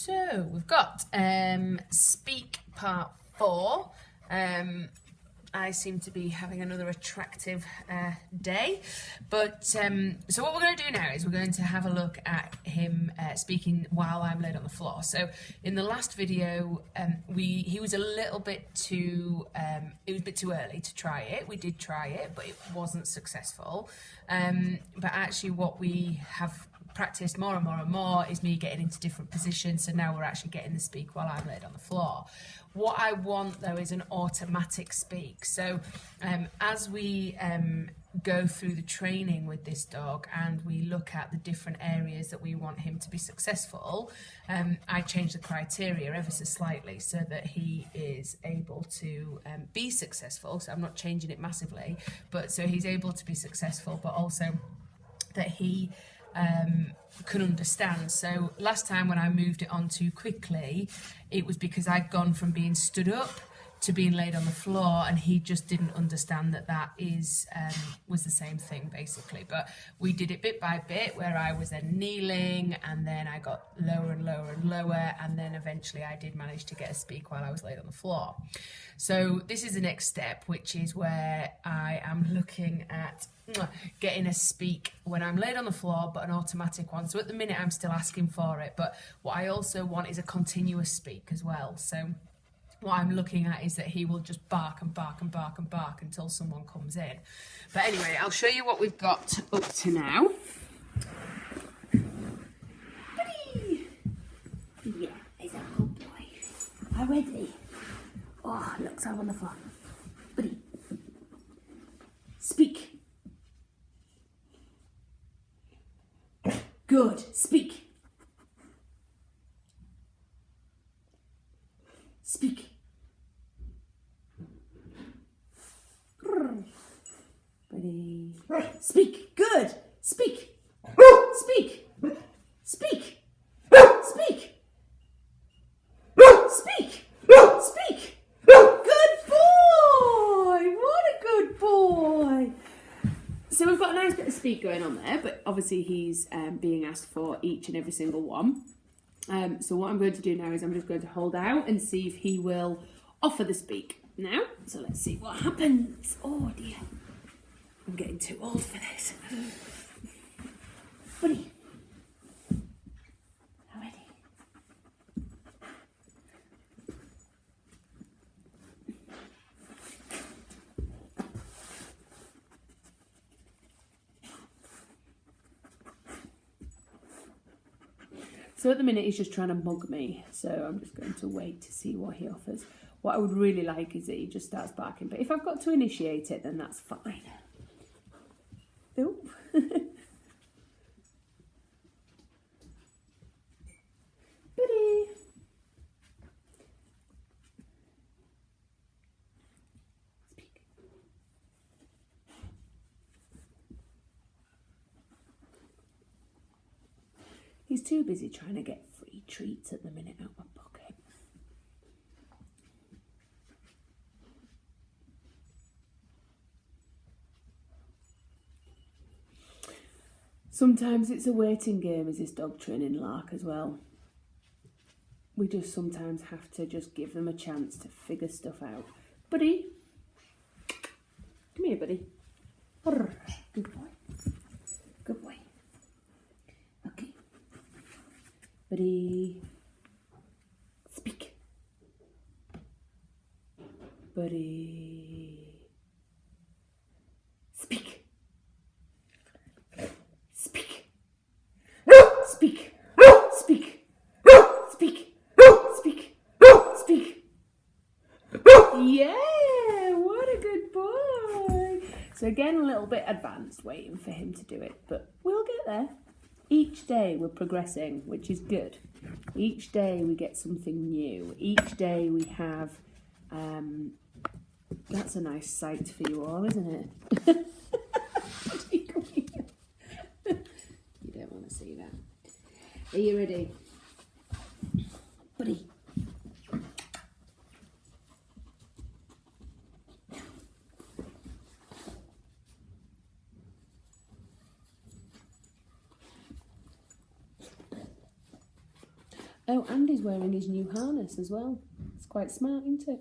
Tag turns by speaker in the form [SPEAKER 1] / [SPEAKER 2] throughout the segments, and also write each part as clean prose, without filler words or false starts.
[SPEAKER 1] So we've got Speak Part 4. I seem to be having another attractive day. But so what we're going to do now is we're going to have a look at him speaking while I'm laid on the floor. So in the last video, he was a little bit too, it was a bit too early to try it. We did try it, but it wasn't successful. But actually what we have practiced more and more and more is me getting into different positions, so now we're actually getting the speak while I'm laid on the floor. What I want though is an automatic speak. So as we go through the training with this dog and we look at the different areas that we want him to be successful, I change the criteria ever so slightly so that he is able to be successful. So I'm not changing it massively, but so he's able to be successful, but also that he can understand. So last time when I moved it on too quickly, it was because I'd gone from being stood up to being laid on the floor, and he just didn't understand that that is was the same thing basically. But we did it bit by bit, where I was then kneeling, and then I got lower and lower and lower, and then eventually I did manage to get a speak while I was laid on the floor. So this is the next step, which is where I am looking at getting a speak when I'm laid on the floor, but an automatic one. So at the minute I'm still asking for it, but what I also want is a continuous speak as well. So what I'm looking at is that he will just bark and bark and bark and bark until someone comes in. But anyway, I'll show you what we've got up to now. Buddy! Yeah, he's a good boy. Already? Oh, looks I'm on the floor. Buddy. Speak. Good. Speak. Speak. Ready. Speak. Good. Speak. Speak. Speak. Speak. Speak. Speak. Good boy. What a good boy. So we've got a nice bit of speak going on there, but obviously he's being asked for each and every single one. So what I'm going to do now is I'm just going to hold out and see if he will offer the speak now. So let's see what happens. Oh dear, I'm getting too old for this. Buddy, how ready? So at the minute he's just trying to mug me, so I'm just going to wait to see what he offers. What I would really like is that he just starts barking, but if I've got to initiate it, then that's fine. Oh. Buddy. Speak. He's too busy trying to get free treats at the minute out my pocket. Sometimes it's a waiting game, is this dog training lark as well. We just sometimes have to just give them a chance to figure stuff out. Buddy, come here, buddy. Good boy. Good boy. Okay. Buddy, speak. Buddy, speak. Speak. Speak. Speak. Speak. Speak. Speak. Yeah, what a good boy. So again, a little bit advanced, waiting for him to do it, but we'll get there. Each day we're progressing, which is good. Each day we get something new. Each day we have, that's a nice sight for you all, isn't it? You don't want to see that. Are you ready? Buddy.
[SPEAKER 2] Oh, and he's wearing his new harness as well. It's quite smart, isn't it?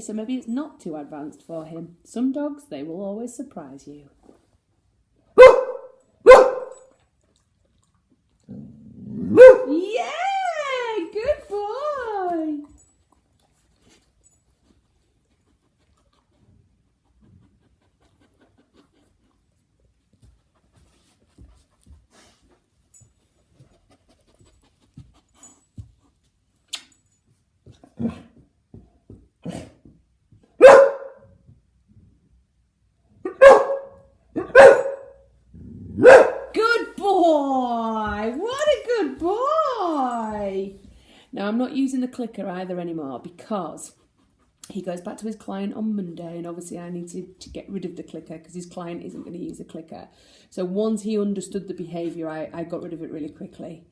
[SPEAKER 2] So maybe it's not too advanced for him. Some dogs, they will always surprise you. Yeah, good boy. Good boy! What a good boy! Now, I'm not using the clicker either anymore because he goes back to his client on Monday, and obviously I need to get rid of the clicker because his client isn't going to use a clicker. So once he understood the behaviour, I got rid of it really quickly,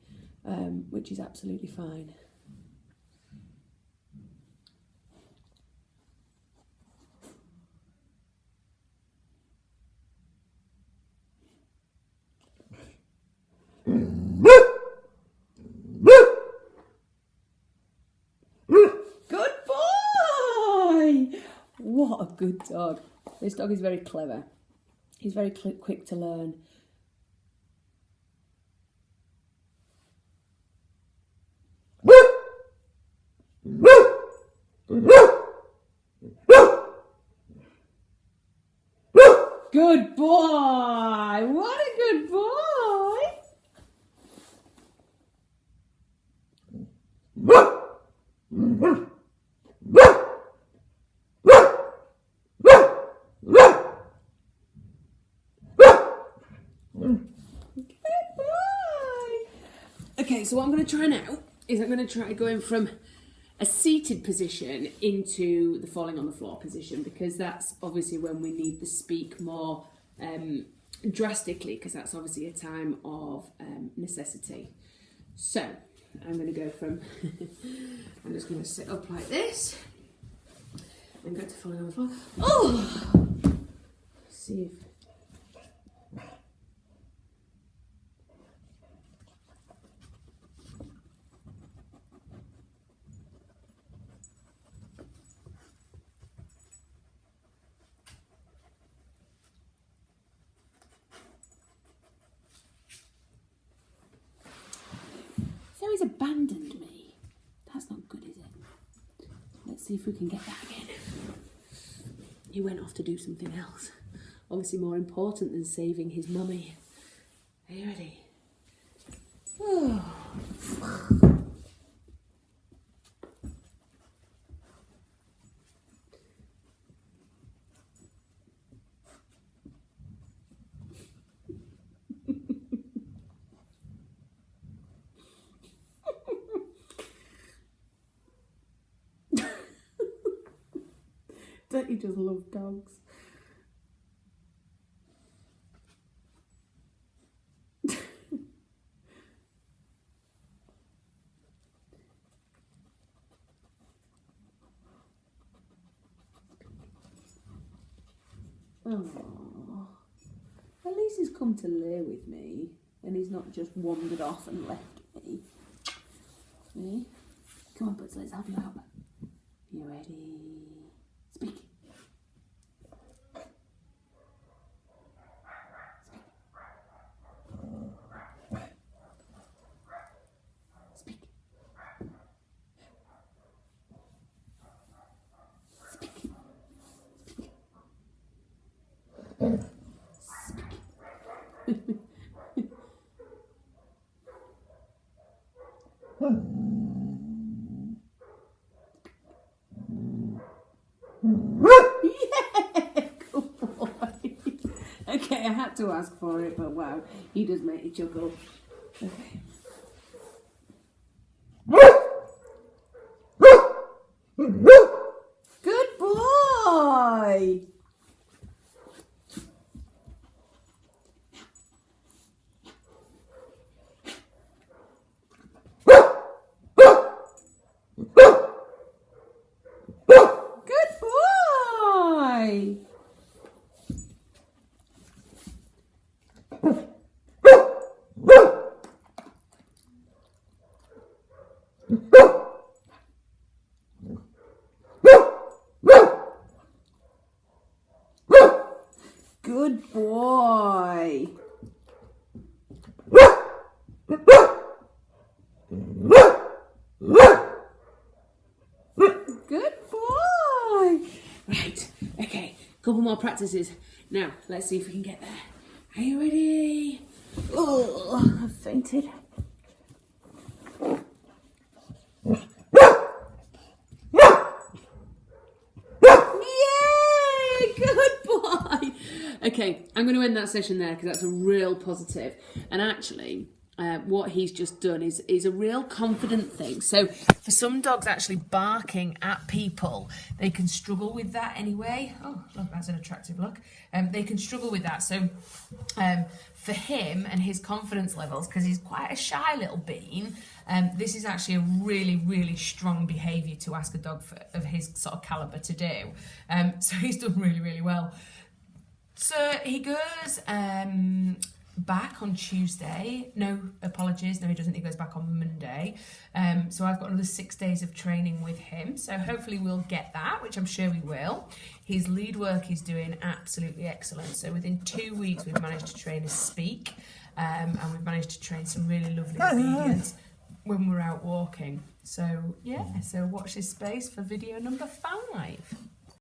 [SPEAKER 2] which is absolutely fine. Good boy! What a good dog. This dog is very clever. He's very quick to learn. Good boy! What a good boy! Okay, so what I'm going to try now is I'm going to try going from a seated position into the falling on the floor position, because that's obviously when we need the speak more drastically, because that's obviously a time of necessity. So I'm going to go from, I'm just going to sit up like this and go to falling on the floor. Oh! See if... So he's abandoned me. That's not good, is it? Let's see if we can get that again. He went off to do something else. Obviously more important than saving his mummy. Are you ready? Oh. Don't you just love dogs? Oh, at least he's come to lay with me, and he's not just wandered off and left me. See? Come on, Buzz, let's help you out. You ready? Speak. Speak. Speak. Yeah, good boy. Okay, I had to ask for it, but wow, he does make me chuckle. Okay. Good boy. Good boy. Good boy. Good boy. Right, okay, couple more practices. Now, let's see if we can get there. Are you ready? Oh, I've fainted. Yay! Good boy. Okay, I'm going to end that session there because that's a real positive. And actually, what he's just done is a real confident thing. So for some dogs actually barking at people, they can struggle with that anyway. Oh, look, that's an attractive look. They can struggle with that. So for him and his confidence levels, because he's quite a shy little bean, this is actually a really, really strong behaviour to ask a dog of his sort of calibre to do. So he's done really, really well. So he goes back on Tuesday. No, apologies. No, he doesn't. He goes back on Monday. So I've got another 6 days of training with him. So hopefully we'll get that, which I'm sure we will. His lead work is doing absolutely excellent. So within 2 weeks, we've managed to train his speak. And we've managed to train some really lovely obedience when we're out walking. So, yeah. So watch this space for video number 5.